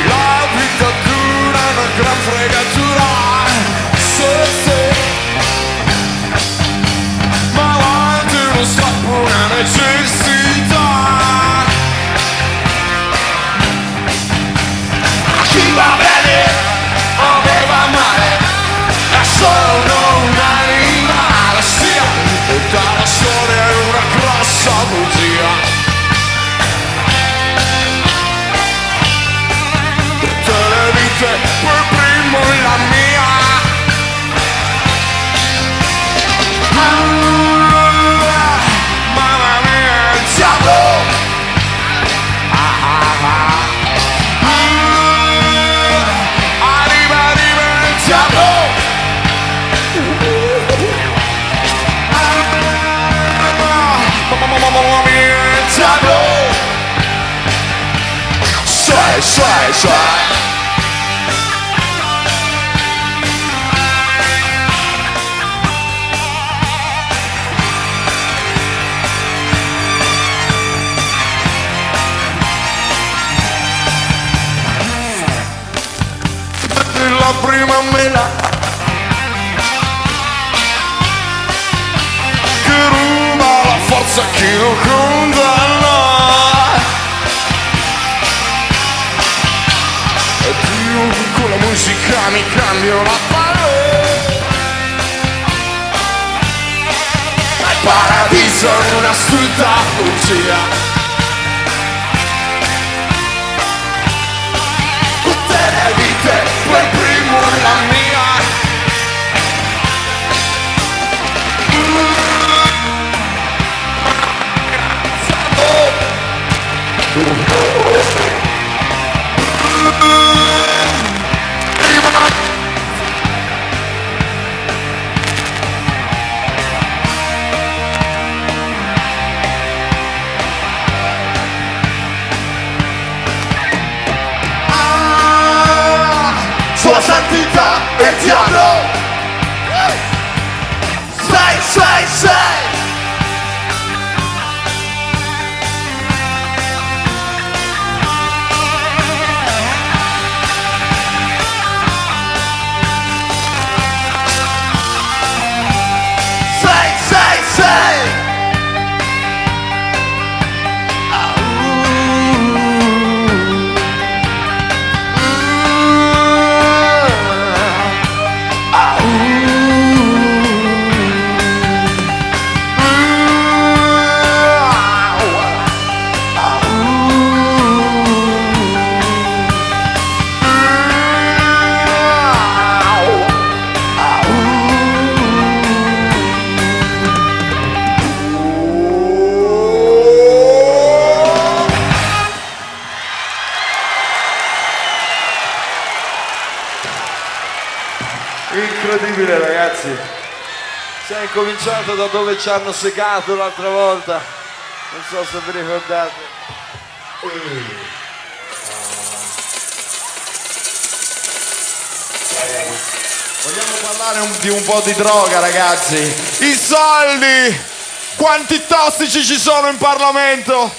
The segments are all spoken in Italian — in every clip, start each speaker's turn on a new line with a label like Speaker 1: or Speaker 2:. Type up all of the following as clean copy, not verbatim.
Speaker 1: La vita dura è una gran fregatura. Ma avanti non sta una necessità. Chi va bene o me va male, è solo un animale. Sia tutta la storia è una grossa bugia. Tutte le vite per primo la mia. Mamma mia, il diavolo. Arriva, arriva il diavolo. Mamma mia, il diavolo. Sai. La prima mela che ruba la forza che lo condanna. E più con la musica mi cambio la pelle. Il paradiso è una stutta bugia. Tutte le vite per primo la mia. Sua santità e il diavolo. Sai.
Speaker 2: Incredibile, ragazzi. Si è incominciato da dove ci hanno segato l'altra volta. Non so se vi ricordate.
Speaker 1: Vogliamo parlare di un po' di droga, ragazzi. I soldi! Quanti tossici ci sono in Parlamento?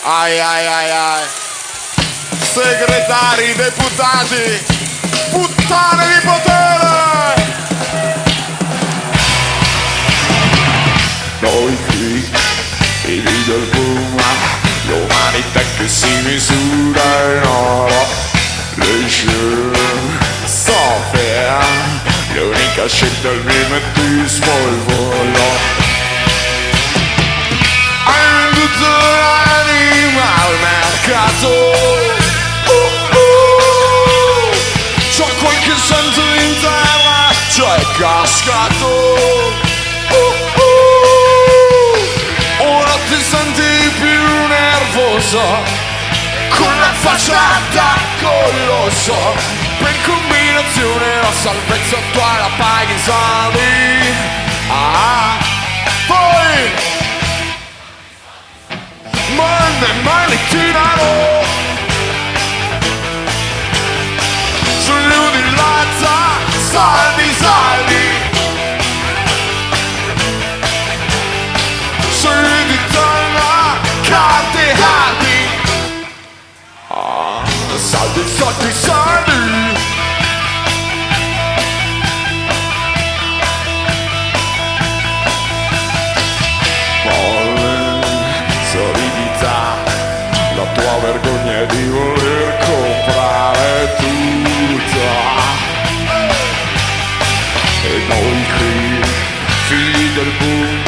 Speaker 1: Ai. Segretari, deputati, puttane di potere! Noi qui, figli del boom, l'umanità che si misura in oro. Le jeux soffre, l'unica scelta è il mimetismo e il volo. Hai venduto l'anima al mercato. C'ho qualche santo in terra, c'è cascato. Ora ti senti più nervoso, con la faccia da colosso. Per combinazione la salvezza tua la paghi in soldi. Poi mani tirano sugli di lazza, saldi. Sugli di tonna, carti. Saldi soldi, soldi. Solidità, la tua vergogna è di voler comprare tutto. E noi qui, figli del boom,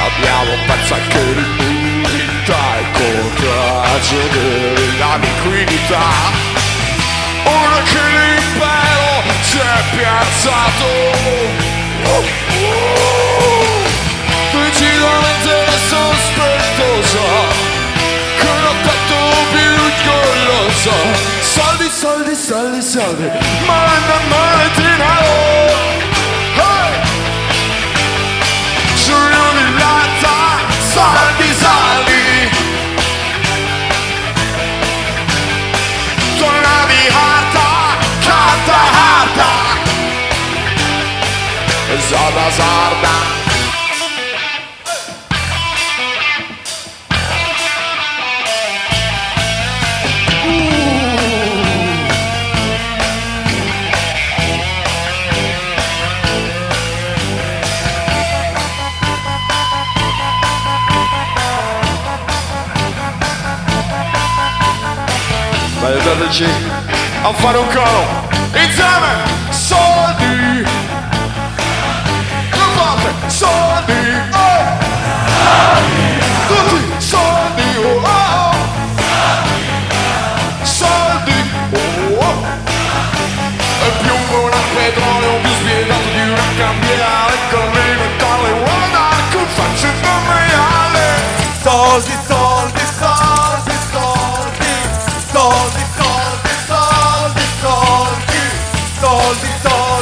Speaker 1: abbiamo perso anche l'immunità, il coraggio della liquidità. Ora che l'impero si è piazzato, decisamente sospettosa, con l'attacco più goloso. Soldi, soldi, soldi, soldi, male denaro. Soldi, soldi, tornavi harta, canta harta, sarda sarda. Aiutateci a fare un coro insieme. Soldi, non fate soldi, tutti soldi, soldi, e più buono a petrolio, più spiegato di una cambiale, con l'alimentare, guarda che faccio il reale. Soldi, soldi, soldi, soldi, soldi, soldi, soldi, soldi, soldi, soldi, soldi, soldi.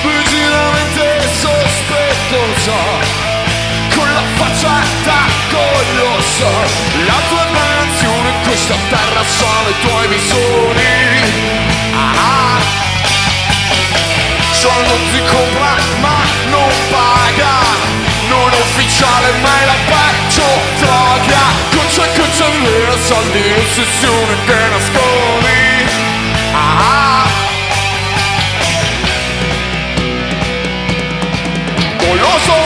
Speaker 1: Vigilamente sospettosa, con la faccia da colosso, la tua nazione in questa terra sono i tuoi visori. Solo non si compra ma non paga, non ufficiale ma è la peggio droga. Cuccia vera, soldi, ossessione che nascondi. Goloso.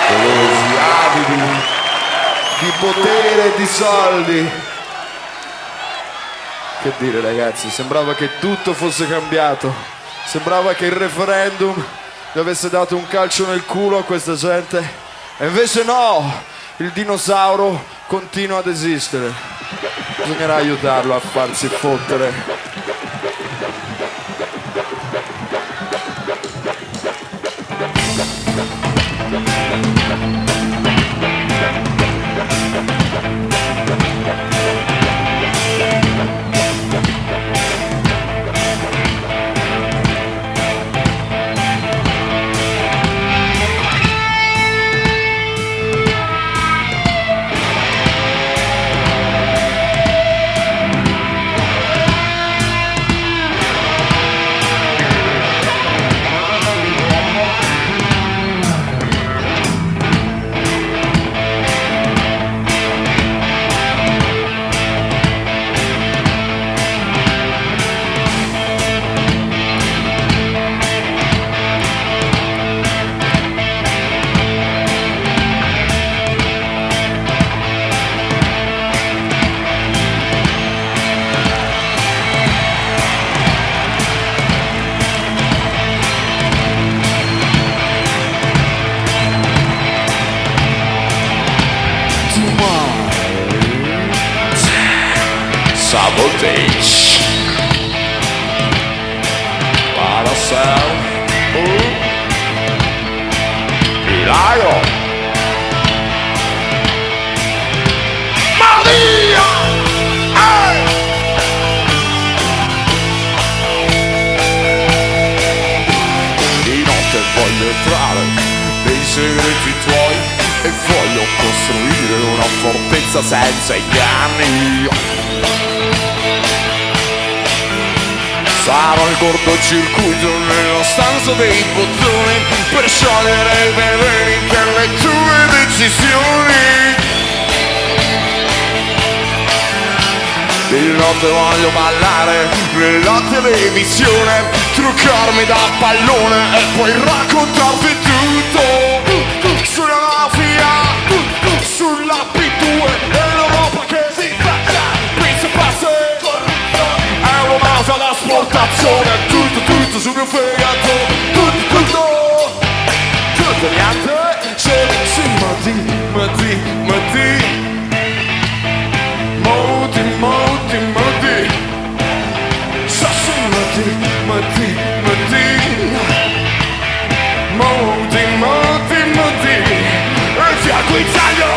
Speaker 1: Golosi, avidi di potere e di soldi. Che dire ragazzi, sembrava che tutto fosse cambiato, sembrava che il referendum gli avesse dato un calcio nel culo a questa gente, e invece no, il dinosauro continua ad esistere, bisognerà aiutarlo a farsi fottere. Sabotage para ser Hilario Maria. Di notte voglio entrare nei segreti tuoi e voglio costruire una fortezza senza inganni. Sarò il cortocircuito nella stanza dei bottoni per sciogliere i veleni delle tue decisioni. Di notte voglio ballare nella televisione, truccarmi da pallone e poi raccontarti tutto sulla mafia, sulla P2 e l'Europa che si faccia principasse, Euromafia d'asportazione, tutto sul mio fegato, tutto niente, se Modi, Sassi Modi, e il fianco in taglio.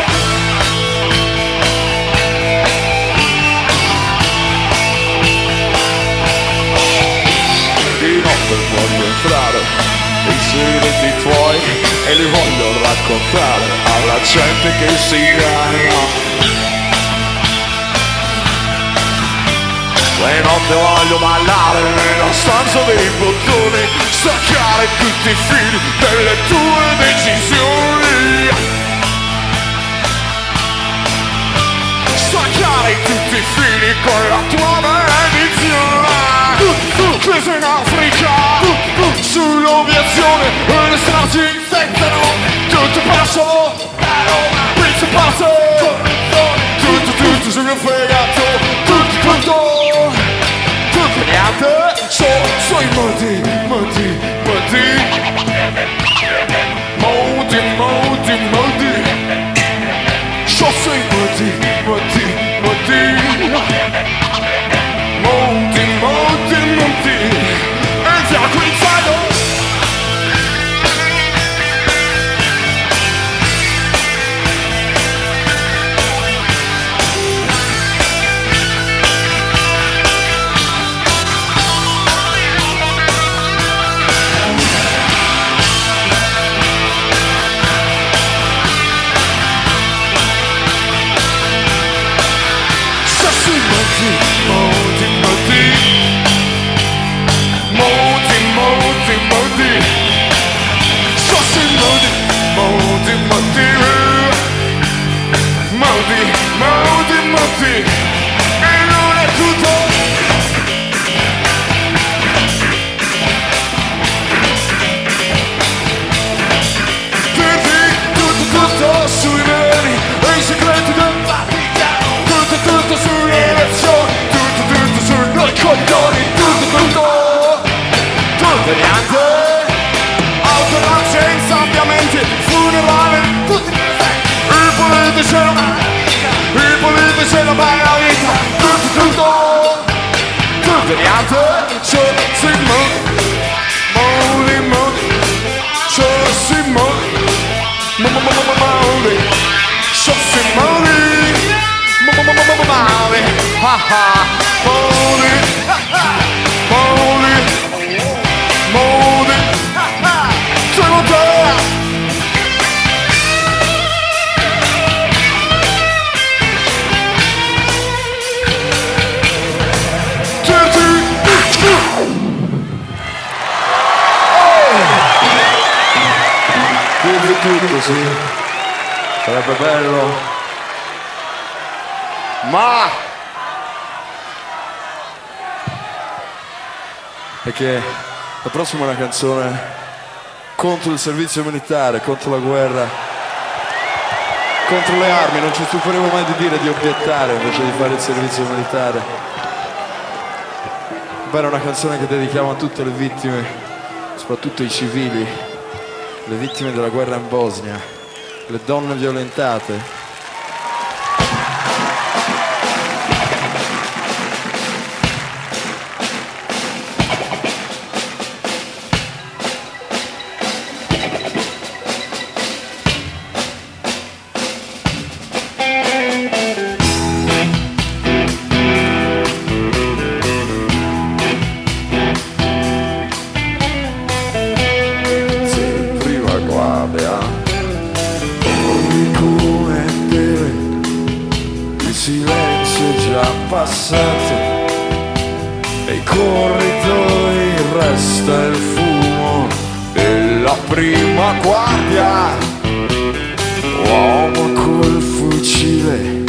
Speaker 1: Di notte voglio entrare nei segreti tuoi e li voglio raccontare alla gente che si ama. Le notte voglio ballare nella stanza dei bottoni, staccare tutti i fili delle tue decisioni. Staccare tutti i fili con la tua benedizione. Crisi in Africa, sull'oviezione e le stragi infettano. Tutto perso, principasse, tutto sul mio fegato, tutto niente, sono Modi, so sei Modi, e il fianco in taglio. Modi, e non è tutto. Tutto sui veri e i segreti del Vaticano. Tutto sulle elezioni, tutto sui noi coglioni, tutto niente. Autoranze, insabbiamenti, funerali, tutti i politici e la bella vita, tutto niente, Sassi tutto, sì, sarebbe bello, ma perché la prossima è una canzone contro il servizio militare, contro la guerra, contro le armi. Non ci stuferemo mai di obiettare invece di fare il servizio militare. Beh, è una canzone che dedichiamo a tutte le vittime, soprattutto ai civili, le vittime della guerra in Bosnia, le donne violentate. Come
Speaker 2: passato, nei corridoi resta il fumo della prima guardia. Uomo col fucile,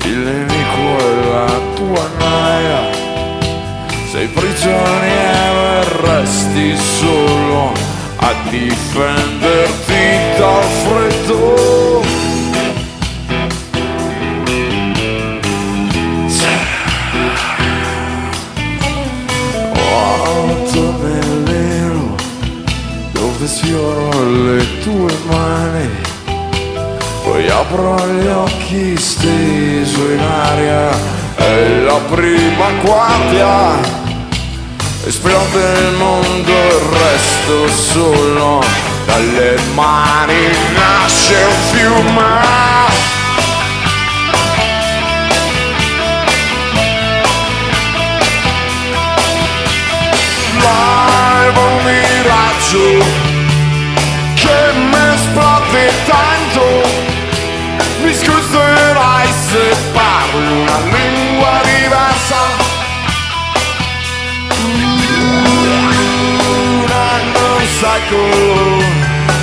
Speaker 2: il nemico è la tua naia. Sei prigioniero e resti solo a difenderti dal freddo. Auto nel nero dove sfioro le tue mani, poi apro gli occhi steso in aria, è la prima guardia. Esplode il mondo e resto solo, dalle mani nasce un fiume. Live un miraggio che mi esplode tanto. Mi scuserai se parlo una lingua diversa. Un secolo,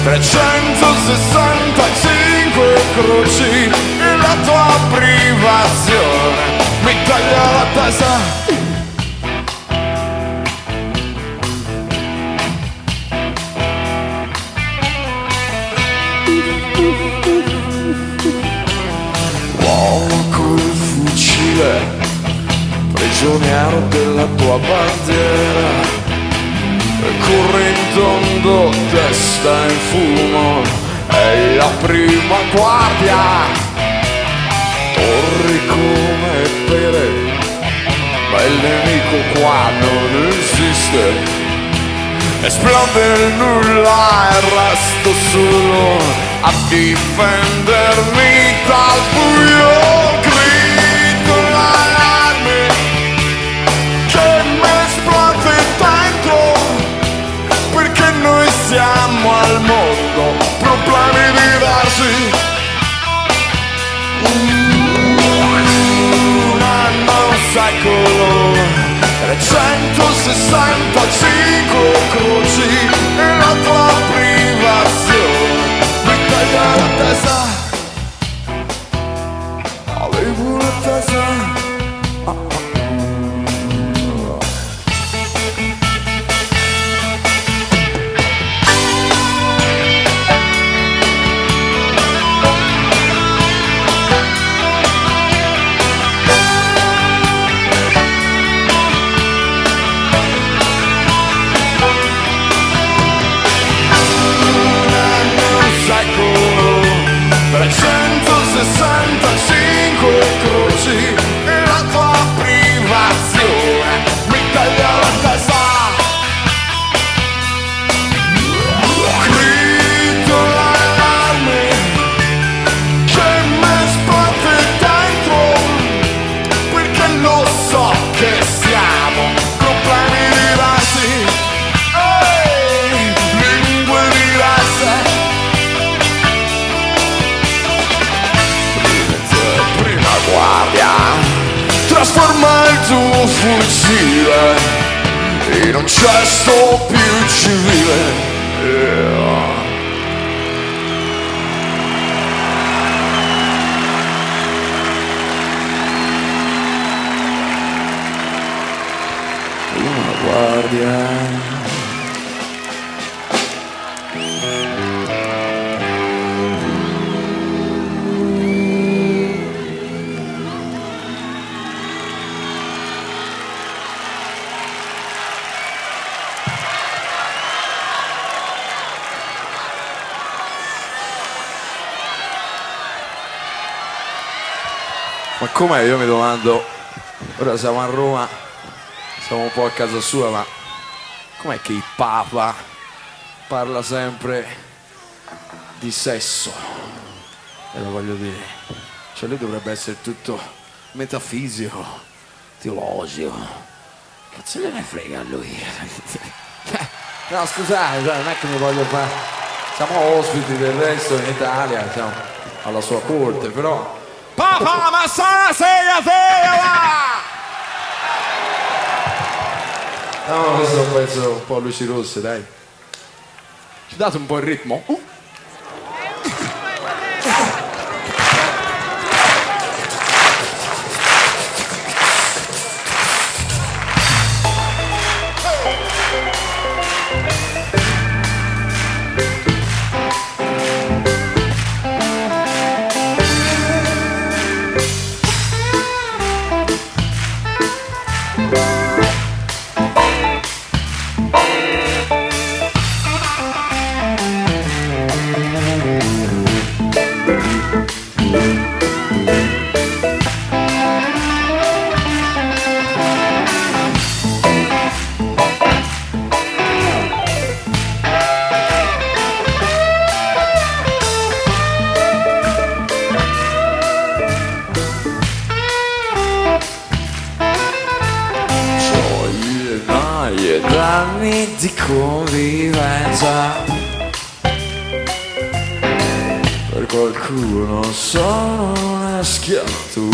Speaker 2: 365 croci e la tua privazione mi taglia la testa. Uomo col fucile, prigioniero della tua bandiera, corre in tondo, testa in fumo, è la prima guardia. Torri come pere, ma il nemico qua non esiste. Esplode il nulla e resto solo a difendermi dal buio. Grido l'allarme che mi esplode dentro, perché noi siamo al mondo, problemi diversi. Un anno, un secolo, 365 croci e la tua privazione mi taglia la testa. Avevo la testa. Trasforma il tuo fucile in un cesto più civile. Una guardia. Ma com'è? Io mi domando, ora siamo a Roma, siamo un po' a casa sua, ma com'è che il Papa parla sempre di sesso? E lo voglio dire, cioè lui dovrebbe essere tutto metafisico, teologico. Cazzo gliene frega a lui? No, scusate, non è che mi voglio fare... Siamo ospiti del resto in Italia, siamo alla sua corte, però Papà, ma sono segnatela! No, questo è un pezzo un po' a luci rosse, dai. Ci date un po' il ritmo?
Speaker 1: Anni di convivenza, per qualcuno sono una schiavitù.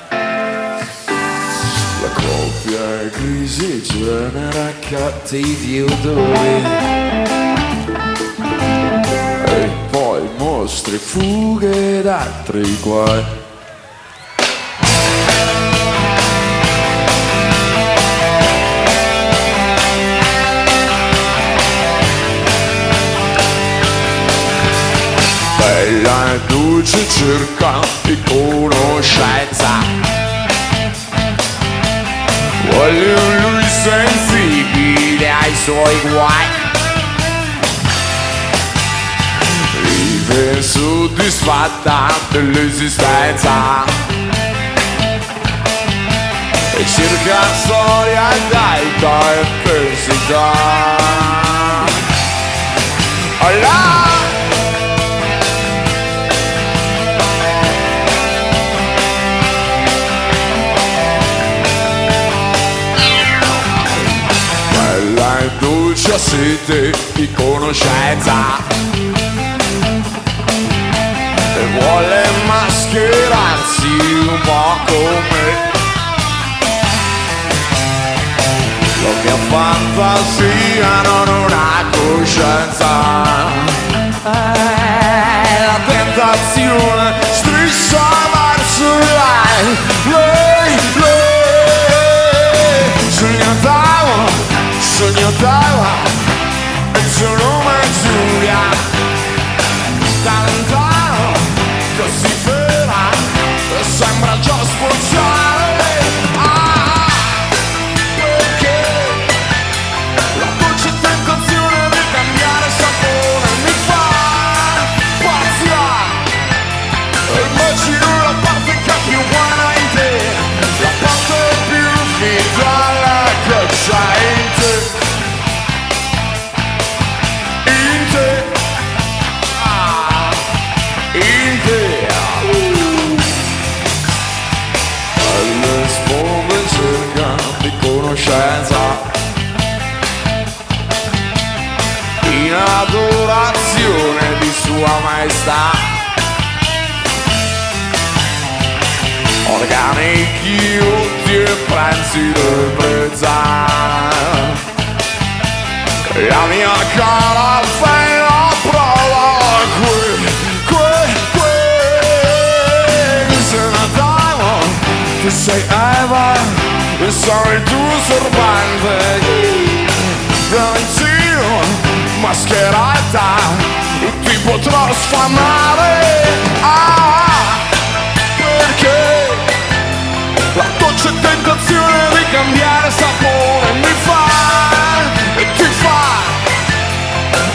Speaker 1: La coppia in crisi genera cattivi odori e poi mostri fughe ed altri guai. Bella e dolce cerca di conoscenza, vuole lui sensibile ai suoi guai, vive soddisfatta dell'esistenza e cerca storia d'alta intensità. Allah! Dolce sete di conoscenza e vuole mascherarsi un po' come la mia fantasia non ha coscienza. La tentazione striscia verso lei, sognatava il suo nome è Giulia, da lontano così vera e sembra già sponsare. Perché la dolce tentazione di cambiare sapore mi fa pazzia, immagino la parte che è più buona in te, la parte più vitale che c'è in te. Alle sponde cerca di conoscenza, in adorazione di sua maestà, organici uti e pranzi del brezzano. La mia cara fella prova se Natale, tu sei Eva e sono il tuo sorbante, Valentino, mascherata, ti potrò sfamare. Perché la dolce tentazione di cambiare sapore mi fa e ti fa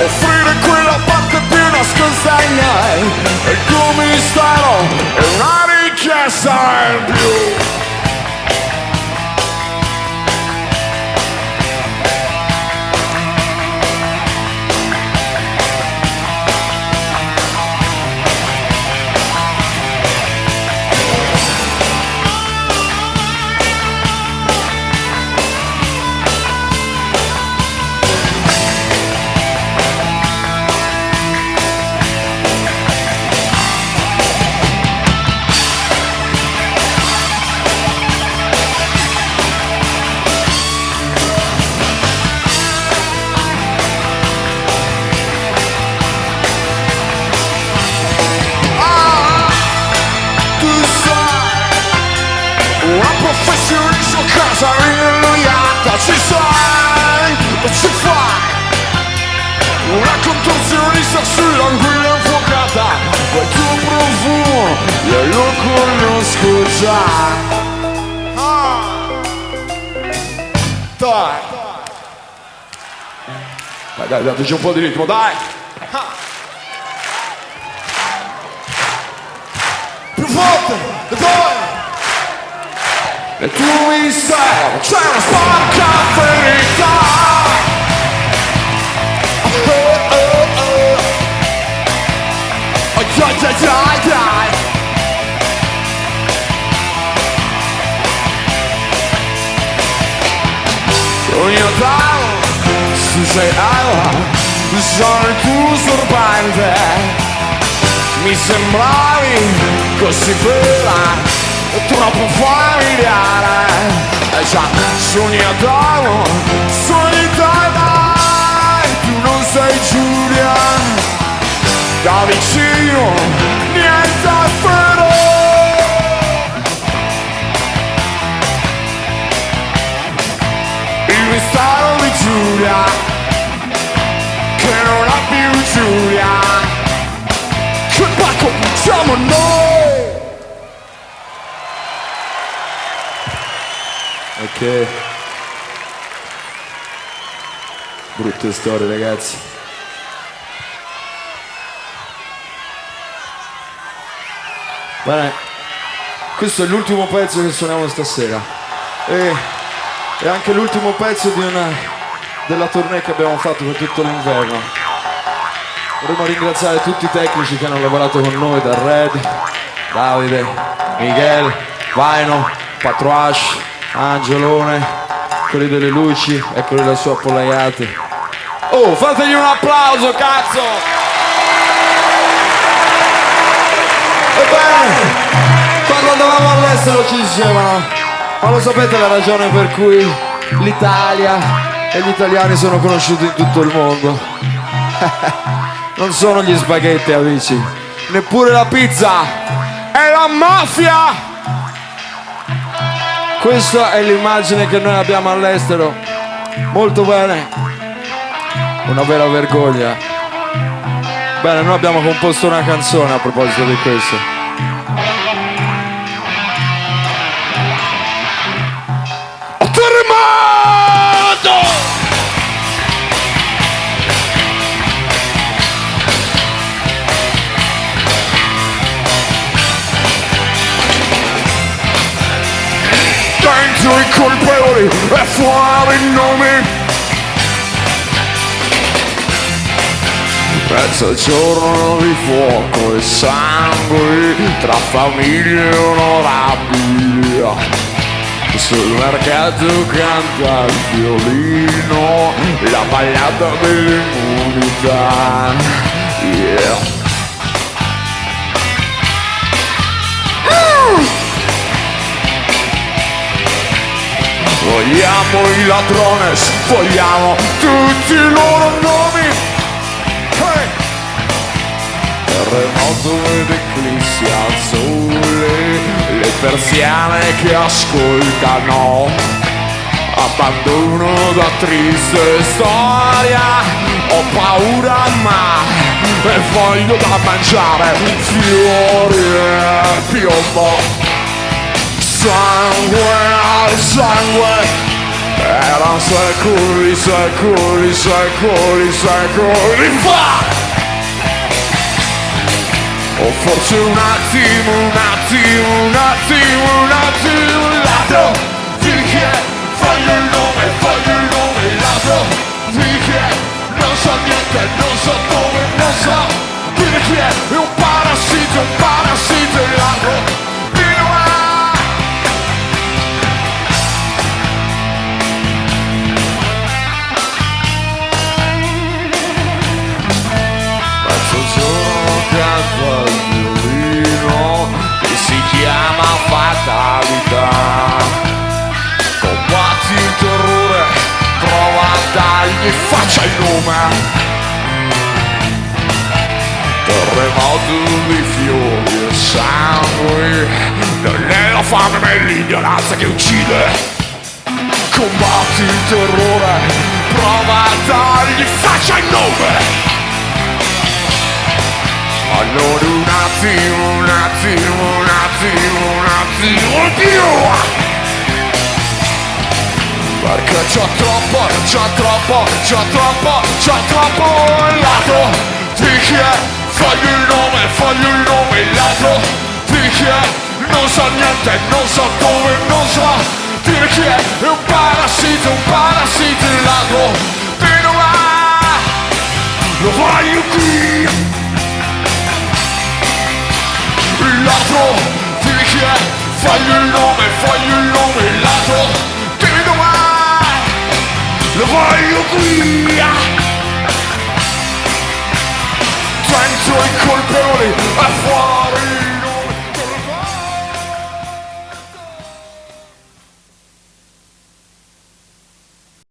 Speaker 1: offrire quella parte più nascosta in noi, e il tuo mistero è una richiesta in più. sull'anguilla infuocata, quel tuo profumo io lo conosco già. Dai, dateci un po' di ritmo, dai! Più forte! E poi! E tu mi sai, c'è una sporca verità! Dai! Sogno tu sei Alba, sono il tuo sorbente. Mi sembravi così vera, troppo familiare. E già, sognatavo, dai, tu non sei Giulia. Da vicino, niente è vero. Il mistero di Giulia, che non ha più Giulia, che poi cominciamo noi.
Speaker 2: Ok. Brutte storie, ragazzi. Bene, questo è l'ultimo pezzo che suoniamo stasera e anche l'ultimo pezzo della tournée che abbiamo fatto per tutto l'inverno. Vorremmo ringraziare tutti i tecnici che hanno lavorato con noi, da Red, Davide, Miguel, Vaino, Patroash, Angelone, quelli delle luci e quelli del suo appollaiati. Oh, fategli un applauso, cazzo! Ebbene, quando andavamo all'estero ci dicevano, ma lo sapete la ragione per cui l'Italia e gli italiani sono conosciuti in tutto il mondo? Non sono gli spaghetti, amici, neppure la pizza, è la mafia! Questa è l'immagine che noi abbiamo all'estero. Molto bene, una vera vergogna. Bene, noi abbiamo composto una canzone a proposito di questo.
Speaker 1: Dentro i colpevoli e fuori i nomi. Mezzogiorno di fuoco e sangue tra famiglie onorabili. Sul mercato canta il violino, la ballata dell'immunità. Yeah. Vogliamo i ladrones, vogliamo tutti i loro nomi. Hey! Terremoto ed eclissi al sole, le persiane che ascoltano, abbandono da triste storia, ho paura ma e voglio da mangiare fiori e piombo. Sangue al sangue, erano secoli fa. O forse un attimo, ladro di chi è, voglio il nome, ladro di chi è, non so niente, non so dove, non so dire chi è un parassito, ladro. Canta il violino che si chiama fatalità. Combatti il terrore, prova a dargli faccia il nome. Terremoto di fiori e sangue, non è la fame ma è l'ignoranza che uccide. Combatti il terrore, prova a dargli faccia il nome. Allora un attimo Dio! Perché c'ho troppo lato di chi è, fagli il nome, lato di chi è, non sa niente, non sa dove, non sa dire chi è un parassito lato di dove lo voglio qui. Il lato di chi è, fagli il nome, lato di dove lo voglio qui. Dentro i colpevoli e fuori